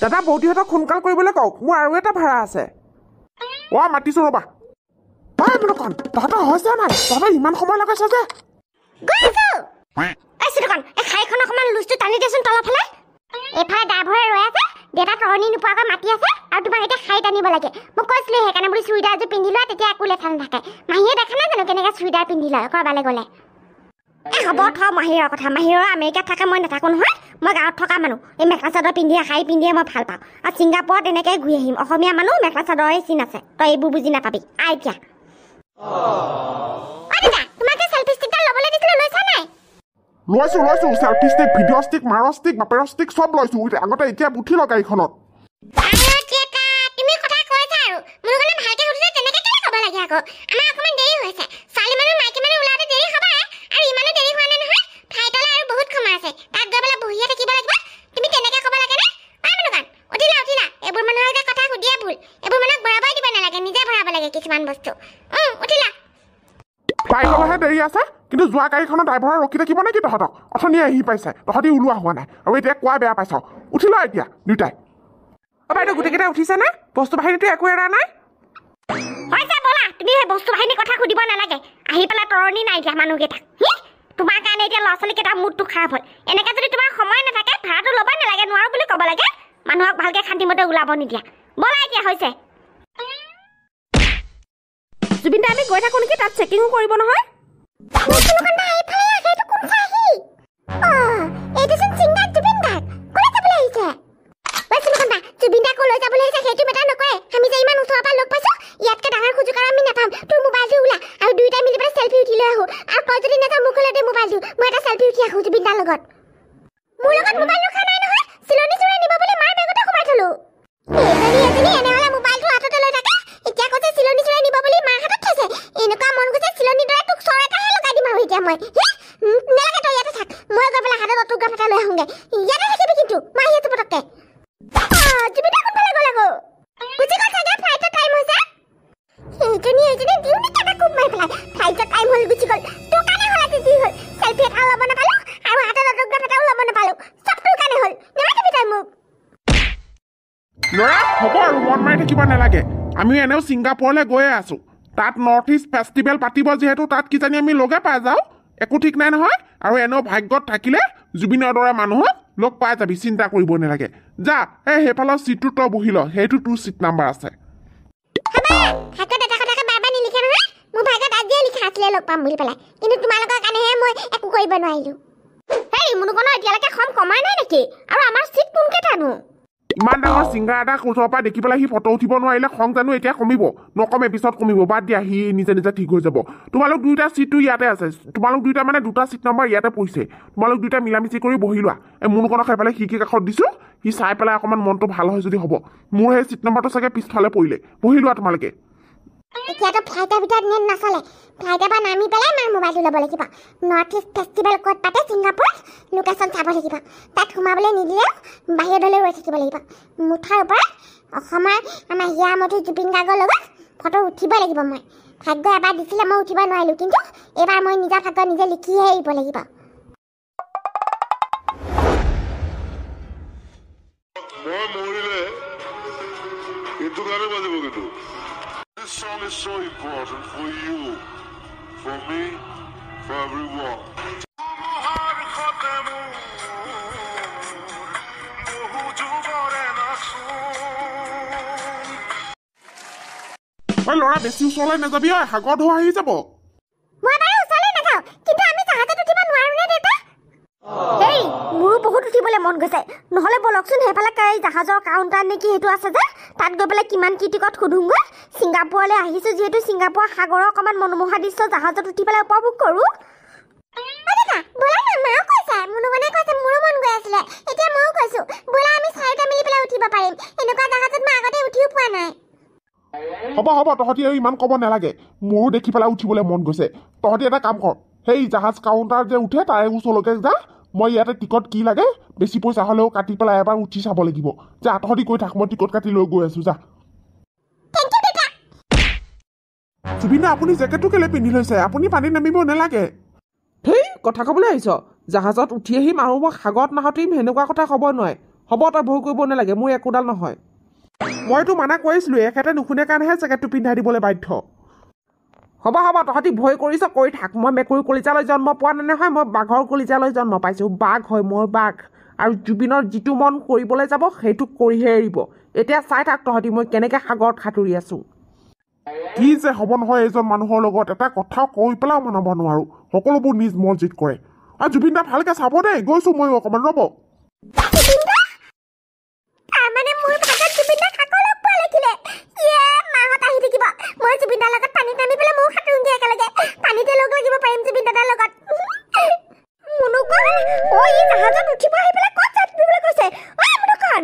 দাদা বৌদিহঁতক সোনকাল কৰিবলৈ কওক মোৰ আৰু এটা ভাড়া আছে মাতিছো ৰ'বা কন তহঁতৰ হৈছে নাই তহঁতৰ ইমান সময় লগাইছ যে খাইখন অকমান লুজটো টানি দেচোন তলৰ ফালে এফালে ড্ৰাইভাৰে ৰৈ আছে দেউতা তৰণি নোপোৱাকৈ মাতি আছে আৰু তোমাক এতিয়া খাই টানিব লাগে মই কৈছিলো সেইকাৰণে বুলি চুইদাৰ এযোৰ পিন্ধি লোৱা তেতিয়া একো লেঠা নাথাকে মাহীয়ে দেখা নাই জানো কেনেকৈ চুইদাৰ পিন্ধি লয় ক'ৰবালৈ গ'লে হ'ব থওঁ মাহীৰৰ কথা মাহীৰৰ আমেৰিকাত থাকে মই নাথাকোঁ নহয় মই গাঁৱত থকা মানুহ এই মেখেলা চাদৰ পিন্ধিয়ে শাৰী পিন্ধিয়ে মই ভাল পাওঁ আৰু ছিংগাপুৰত এনেকৈ ঘূৰি আহিম অসমীয়া মানুহ মেখেলা চাদৰৰে চিন আছে তই এইবোৰ বুজি নাপাবি এতিয়া তোমাকে চেলফি ষ্টিকডাল ল'বলৈ দিছিলোঁ লৈছা নাই লৈছো চেলফি ষ্টিক ভিডিঅ' ষ্টিক মাৰৰ ষ্টিক বাপেৰৰ ষ্টিক চব লৈছো আগতে এতিয়া উঠি ল গাড়ীখনত তুমি কথা কৈছা আৰু মোৰ কাৰণে ভালকৈ সুধিলে তেনেকৈ কেলে ক'ব লাগে আকৌ আমাৰ অকণমান দেৰি হৈছে ছোৱালী মানুহ মাইকী মানুহ ওলাওঁতে দেৰি হ'বা আৰু ইমানো দেৰি হোৱা নাই নহয় ফ্লাইটলৈ আৰু বহুত সময় আছে তাত গৈ পেলাই বহিয়ে থাকিব লাগিব তুমি তেনেকৈ ক'ব লাগেনে মানুহগান উঠিলা এইবোৰ মানুহৰ যে কথা সুধিয়ে ভুল এইবোৰ মানুহক ভৰাবই দিব নালাগে নিজে ভৰাব লাগে কিছুমান বস্তু উঠিলা ফ্লাইটলৈহে দেৰি আছে কিন্তু যোৱা গাড়ীখনৰ ড্ৰাইভাৰে ৰখি থাকিব নেকি তহঁতক অথনি আহি পাইছে তহঁতি ওলোৱা হোৱা নাই আৰু এতিয়া কোৱা বেয়া পাইছ উঠি ল এতিয়া দুইটাই বাইদেউ গোটেইকেইটা উঠিছে নে বস্তু বাহিনীটো একো এৰা নাই হৈছে ব'লা তুমি সেই বস্তু বাহিনীৰ কথা সুধিব নালাগে আহি পেলাই তৰণি নাই দিয়া মানুহকেইটা তোমাৰ কাৰণে এতিয়া ল'ৰা ছোৱালীকেইটাৰ মুডটো খাৰাপ হ'ল এনেকৈ যদি তোমাৰ সময় নাথাকে ভাড়াটো ল'ব নালাগে নোৱাৰো বুলি ক'ব লাগে মানুহক ভালকৈ শান্তিমতে ওলাব নিদিয়া ব'লা এতিয়া হৈছে জুবিন দা আমি গৈ থাকোঁ নেকি তাত চেকিঙো কৰিব নহয় হ'ব আৰু মন মাৰি থাকিব নালাগে আমি এনেও ছিংগাপুৰলৈ গৈয়ে আছো তাত নৰ্থ ইষ্ট ফেষ্টিভেল পাতিব যিহেতু তাত কিজানি আমি লগে পাই যাওঁ একো ঠিক নাই নহয় আৰু এনেও ভাগ্যত থাকিলে জুবিনৰ দৰে মানুহক লগ পাই যাবি চিন্তা কৰিব নালাগে যা সেইফালৰ চিটটো তই বহি ল সেইটো তোৰ চিট নাম্বাৰ আছে লগ পাম বুলি পেলাই কিন্তু তোমালোকৰ কাৰণেহে মই একো কৰিব নোৱাৰিলোঁ মুনুকণৰ এতিয়ালৈকে খং কমাই নাই নেকি আৰু আমাৰ চিট কোনকেইটানো ইমান ডাঙৰ ছিংগাৰ এটা ওচৰৰ পৰা দেখি পেলাই সি ফটো উঠিব নোৱাৰিলে খং জানো এতিয়া কমিব নকমে পিছত কমিব বাদ দিয়া সি নিজে নিজে ঠিক হৈ যাব তোমালোক দুইটা চিটটো ইয়াতে আছে তোমালোক দুইটা মানে দুটা চিট নম্বৰ ইয়াতে পৰিছে তোমালোক দুইটা মিলামিচি কৰি বহি লোৱা মুনুকণক খাই পেলাই সি কাষত দিছোঁ সি চাই পেলাই অকণমান মনটো ভাল হয় যদি হ'ব মোৰ সেই চিট নম্বৰটো চাগে পিছফালে পৰিলে বহি লোৱা তোমালোকে এতিয়াতো ফ্লাইটৰ ভিতৰত নেট নচলে ফ্লাইটৰ পৰা নামি পেলাই মাৰ মোবাইলটো ল'ব লাগিব নৰ্থ ইষ্ট ফেষ্টিভেল ক'ত পাতে ছিংগাপুৰত লোকেশ্যন চাব লাগিব তাত সোমাবলৈ নিদিলেও বাহিৰলৈ ৰৈ থাকিব লাগিব মুঠাৰ ওপৰত অসমৰ আমাৰ হিয়া মধু জুবিন গাৰ্গৰ লগত ফটো উঠিব লাগিব মই ভাগ্য এবাৰ দিছিলে মই উঠিব নোৱাৰিলোঁ কিন্তু এইবাৰ মই নিজৰ ভাগ্য নিজে লিখিহে এৰিব লাগিব This song is so important for you, for me, for everyone. ল'ৰা বেছি ওচৰলৈ নাযাবি সাগৰ ধোৱা আহি যাব মোৰো বহুত উঠিবলৈ মন গৈছে নহ'লে বলকচোন সেইফালে জাহাজৰ কাউণ্টাৰ নেকি সেইটো আছে যে তাত গৈ পেলাই কিমান কি টিকট সোধোগৈ ছিংগাপুৰলৈ আহিছোঁ যিহেতু ছিংগাপুৰৰ সাগৰৰ অকণমান মনোমোহা দৃশ্য জাহাজত উঠি পেলাই উপভোগ কৰোঁ হ'ব তহঁতি ইমান ক'ব নালাগে মোৰো দেখি পেলাই উঠিবলৈ মন গৈছে তহঁতি এটা কাম কৰ সেই জাহাজ কাউণ্টাৰ যে উঠে তাৰে ওচৰলৈকে যা মই ইয়াতে টিকট কি লাগে বেছি পইচা হ'লেও কাটি পেলাই এবাৰ উঠি চাব লাগিব যা তহঁতি কৈ থাক মই টিকট কাটি লৈ গৈ আছোঁ যা জুবিন দা আপুনি জেকেটটো কেলে পিন্ধি লৈছে আপুনি পানীত নামিব নালাগে হেই কথা ক'বলৈ আহিছ জাহাজত উঠি আহি মানুহক সাগৰত নাহতিম সেনেকুৱা কথা ক'ব নোৱাৰে হ'ব তই ভয় কৰিব নালাগে মোৰ একোডাল নহয় মইতো মানা কৰিছিলোঁ এখেতে নুশুনে কাৰণেহে জেকেটটো পিন্ধাই দিবলৈ বাধ্য হ'ব তহঁতি ভয় কৰিছ কৰি থাক মই মেকুৰী কলিজালৈ জন্ম পোৱা নাই নহয় মই বাঘৰ কলিজালৈ জন্ম পাইছোঁ বাঘ হয় মই বাঘ আৰু জুবিনৰ যিটো মন কৰিবলৈ যাব সেইটো কৰিহে এৰিব এতিয়া চাই থাক তহঁতি মই কেনেকৈ সাগৰত সাঁতুৰি আছোঁ কি যে হ'ব নহয় এজন মানুহৰ লগত এটা কথা কৈ পেলাও মানাব নোৱাৰোঁ সকলোবোৰ নিজ মৰ্জিত কৰে আৰু জুবিন দা ভালকৈ চাব দেই গৈছোঁ মই অকণমান ৰ'ব তাৰমানে মোৰ ভাগত জুবিন দাক আকৌ লগ পোৱা লাগিলে মাহঁত আহি থাকিব মই জুবিন দাৰ লগত পানীত নামি পেলাই ময়ো সাঁতুৰিমগৈ একেলগে পানীতে লগ লাগিব পাৰিম জুবিন দাদাৰ লগত মুনুকণ ই জাহাজত উঠিব আহি পেলাই ক'ত যাত দিবলৈ কৈছে মুনুকণ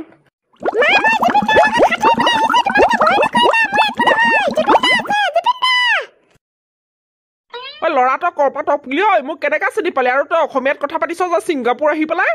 ল'ৰাটোক কৰপৰা টপলি ঐ মোক কেনেকৈ চিনি পালে আৰু তই অসমীয়াত কথা পাতিছ যে ছিংগাপুৰ আহি পেলাই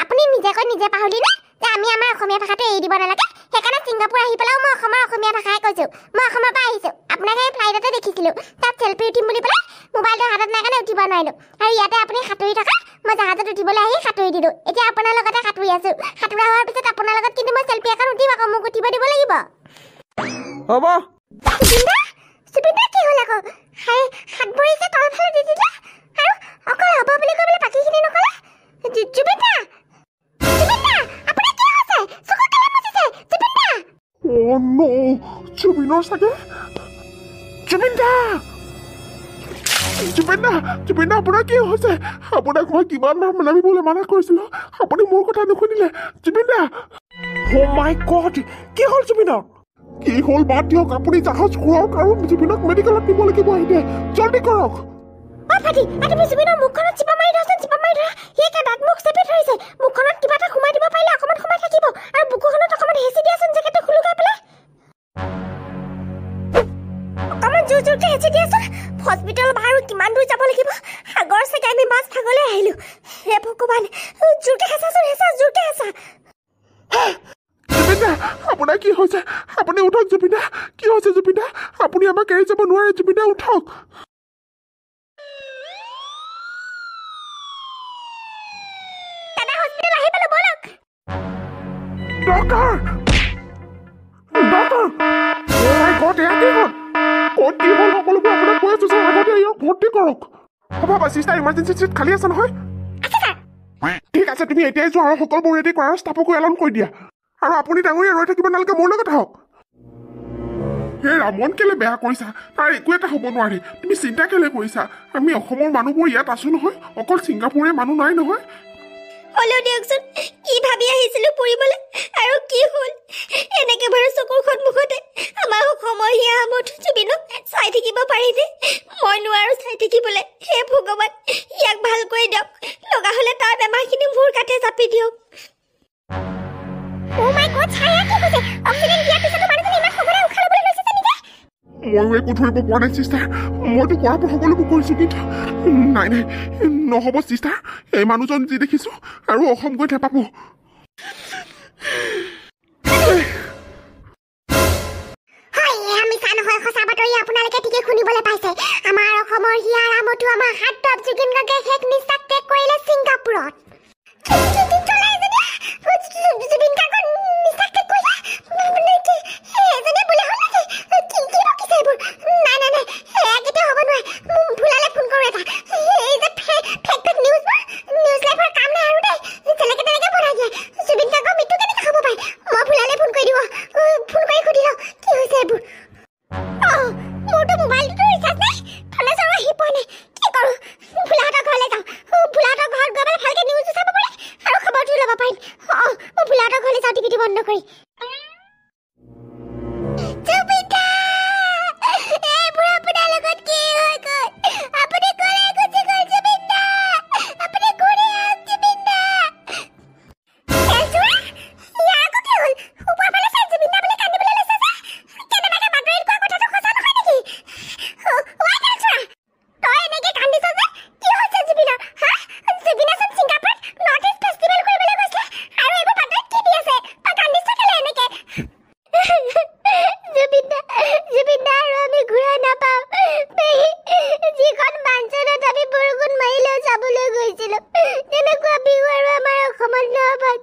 আপুনি নিজে পাহৰিলে যে আমি আমাৰ অসমীয়া ভাষাটো এৰি দিব নালাগে সেইকাৰণে ছিংগাপুৰ আহি পেলাইও মই অসমৰ অসমীয়া ভাষাই কৈছোঁ মই অসমৰ পৰা আহিছোঁ আপোনাক এই ফ্লাইটতে দেখিছিলোঁ তাত চেল্ফি উঠিম বুলি পেলাই মোবাইলটো হাতত নাই কাৰণে উঠিব নোৱাৰিলোঁ আৰু ইয়াতে আপুনি সাঁতুৰি থকা মই জাহাজত উঠিবলৈ আহি সাঁতুৰি দিলোঁ এতিয়া আপোনাৰ লগতে সাঁতুৰি আছোঁ সাঁতুৰা হোৱাৰ পিছত আপোনাৰ লগত কিন্তু মই চেল্ফি এখন উঠিম আকৌ মোক উঠিব দিব লাগিব হ'ব জুবিন দা কি হ'ল আকৌ হাত ভৰি যে তলফালে দি দিলে আৰু অকল হ'ব বুলি কৈ পেলাই বাকীখিনি নক'লে জুবিন দা আপোনাৰ কি হৈছে চকু কেলে মুচিছে জুবিন দা জুবিনৰ চাগে জুবিন দা আপোনাৰ কি হৈছে আপোনাক মই কিমান বাৰ নামিবলৈ মানা কৰিছিলোঁ আপুনি মোৰ কথা নুশুনিলে জুবিন দা অ' মাই গড কি হ'ল জুবিনৰ কি হ'ল বাদ দিয়ক আপুনি জাহাজ ঘূৰাওক আৰু জুবিনক মেডিকেলত নিব লাগিব আহিলে জলদি কৰক তুমি জুবিনৰ মুখখনত চিপা মাৰি ধৰা সিয়ে দাঁত মুখ চেপি ধৰিছে মুখখনত কিবা এটা সোমাই দিব পাৰিলে অকণমান সময় থাকিব আৰু বুকুখনত অকণমান হেঁচি দিয়াচোন জেকেটটো খুলুকাই পেলাই অকণমান জোৰকৈ হেঁচি দিয়াচোন হস্পিটেল বাৰু কিমান দূৰ যাব লাগিব সাগৰ চাগে আমি মাছ ভাগলৈ আহিলোঁ হে ভগৱান জোৰকৈ হেঁচাচোন জোৰকৈ হেঁচা জুবিন দা আপোনাৰ কি হৈছে আপুনি উঠক জুবিন দা কি হৈছে জুবিন দা আপুনি আমাক এৰি যাব নোৱাৰে জুবিন দা উঠক ডক্টৰ ক'ত কি হ'ল সকলোবোৰ আপোনাক কৈ আছোঁ ছাৰ আগতে ইয়াক ভৰ্তি কৰক হ'ব চিষ্টাৰ ইমাৰ্জেঞ্চি চিট খালী আছে নহয় ঠিক আছে তুমি এতিয়াই যোৱা আৰু সকলোবোৰ ৰেডি কৰা আৰু ষ্টাফকো এলাউন কৰি দিয়া আৰু আপুনি ডাঙৰীয়া ৰৈ থাকিব নালাগে মোৰ লগত আহক সেই ৰামন কেলে বেয়া কৰিছা তাৰ একো এটা হ'ব নোৱাৰে তুমি চিন্তা কেলে কৰিছা আমি অসমৰ মানুহবোৰ ইয়াত আছো নহয় অকল ছিংগাপুৰৰে মানুহ নাই নহয় হ'লেও দিয়কচোন কি ভাবি আহিছিলোঁ ফুৰিবলৈ আৰু কি হ'ল এনেকৈ বাৰু চকুৰ সন্মুখতে আমাৰ অসমৰ হিয়া আমঠু জুবিনক চাই থাকিব পাৰিনে মই নোৱাৰোঁ চাই থাকিবলৈ হে ভগৱান ইয়াক ভাল কৰি দিয়ক লগা হ'লে তাৰ বেমাৰখিনি মোৰ গাতে চাপি দিয়ক ময়ো একো ধৰিব পৰা নাই চিষ্টাৰ মইতো পৰাপৰ সকলোবোৰ কৰিছোঁ কিন্তু নাই নহ'ব চিষ্টাৰ এই মানুহজন যি দেখিছোঁ আৰু অসম গৈ নাপাব আপোনালোকে ঠিকে শুনিবলৈ পাইছে আমাৰ অসমৰ হিয়াৰ আমঠু আমাৰ হাতত জুবিন গাৰ্গে শেষ নিশ্বাস ত্যাগ কৰিলে ছিংগাপুৰত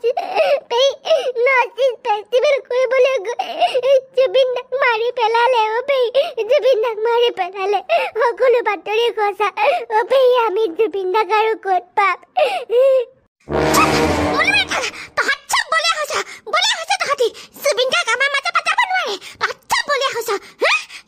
নচিছ ফেষ্টিভেল কৰিবলৈ জুবিন দাক মাৰি পেলালে জুবিন দাক মাৰি পেলালে সকলো বাতৰি সঁচা আমি জুবিন দাক আৰু ক'ত পাম জুবিন দাক আমাৰ মাজে পাতাব নোৱাৰে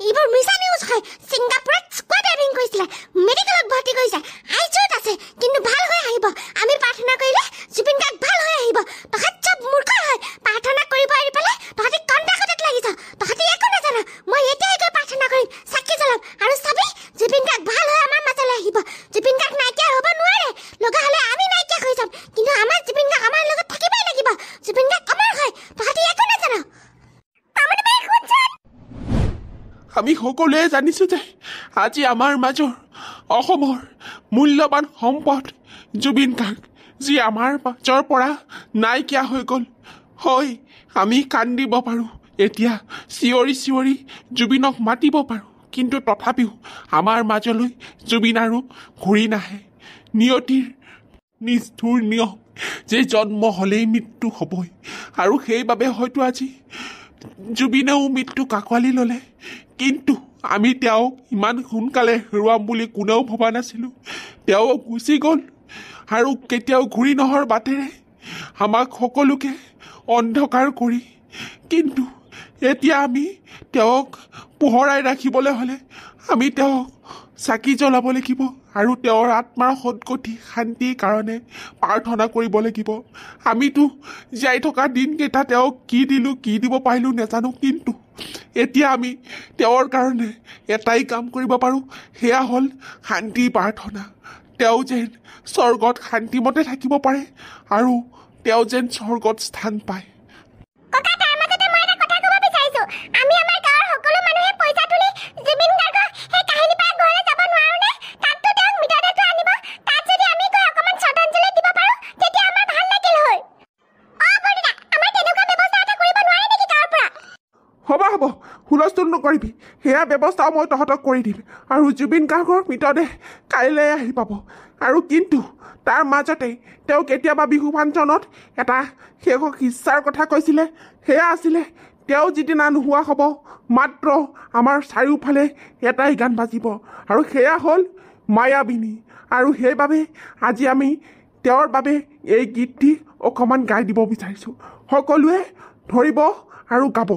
এইবোৰ মিছা নিউজ হয় ছিংগাপুৰত স্কুৱা ডাইভিং কৰিছিলে মেডিকেলত ভৰ্তি কৰিছে আইচিউত আছে কিন্তু ভাল হৈ আহিব আমি প্ৰাৰ্থনা কৰিলে জুবিন দাক ভাল হৈ আহিব তহঁত চব মূৰ্খ হয় প্ৰাৰ্থনা কৰিব এৰি পেলাই তহঁতি কণ্টাকটত লাগিছ তহঁতি একো নাজানো মই এতিয়াই গৈ প্ৰাৰ্থনা কৰিম চাকি জ্বলাম আৰু চাবি জুবিন দাক ভাল হৈ আমাৰ মাজলৈ আহিব জুবিন দাক নাইকিয়া হ'ব নোৱাৰে লগা হ'লে আমি নাইকিয়া হৈ যাম কিন্তু আমাৰ জুবিন দাক আমাৰ লগত থাকিবই লাগিব জুবিন দাক আমাৰ হয় তহঁতি একো নাজানো আমি সকলোৱে জানিছোঁ যে আজি আমাৰ মাজৰ অসমৰ মূল্যৱান সম্পদ জুবিন গাৰ্গ যি আমাৰ মাজৰ পৰা নাইকিয়া হৈ গ'ল হয় আমি কান্দিব পাৰোঁ এতিয়া চিঞৰি চিঞৰি জুবিনক মাতিব পাৰোঁ কিন্তু তথাপিও আমাৰ মাজলৈ জুবিন আৰু ঘূৰি নাহে নিয়তিৰ নিষ্ঠুৰ নিয়ম যে জন্ম হ'লেই মৃত্যু হ'বই আৰু সেইবাবে হয়তো আজি জুবিনেও মৃত্যুক আঁকোৱালি ল'লে কিন্তু আমি তেওঁক ইমান সোনকালে হেৰুৱাম বুলি কোনেও ভবা নাছিলোঁ তেওঁ গুচি গ'ল আৰু কেতিয়াও ঘূৰি নহৰ বাটেৰে আমাক সকলোকে অন্ধকাৰ কৰি কিন্তু এতিয়া আমি তেওঁক পোহৰাই ৰাখিবলৈ হ'লে আমি তেওঁক চাকি জ্বলাব লাগিব আৰু তেওঁৰ আত্মাৰ সদগতি শান্তিৰ কাৰণে প্ৰাৰ্থনা কৰিব লাগিব আমিতো জীয়াই থকা দিনকেইটা তেওঁক কি দিলোঁ কি দিব পাৰিলোঁ নাজানো কিন্তু এতিয়া আমি তেওঁৰ কাৰণে এটাই কাম কৰিব পাৰোঁ সেয়া হ'ল শান্তি প্ৰাৰ্থনা তেওঁ যেন স্বৰ্গত শান্তিমতে থাকিব পাৰে আৰু তেওঁ যেন স্বৰ্গত স্থান পায় হ'ব হুলস্থুল নকৰিবি সেয়া ব্যৱস্থাও মই তহঁতক কৰি দিম আৰু জুবিন গাৰ্গৰ মৃতদেহ কাইলৈ আহি পাব আৰু কিন্তু তাৰ মাজতে তেওঁ কেতিয়াবা বিহু ফাংচনত এটা শেষক ইচ্ছাৰ কথা কৈছিলে সেয়া আছিলে তেওঁ যিদিনা নোহোৱা হ'ব মাত্ৰ আমাৰ চাৰিওফালে এটাই গান বাজিব আৰু সেয়া হ'ল মায়াবিনী আৰু সেইবাবে আজি আমি তেওঁৰ বাবে এই গীতটি অকণমান গাই দিব বিচাৰিছোঁ সকলোৱে ধৰিব আৰু গাব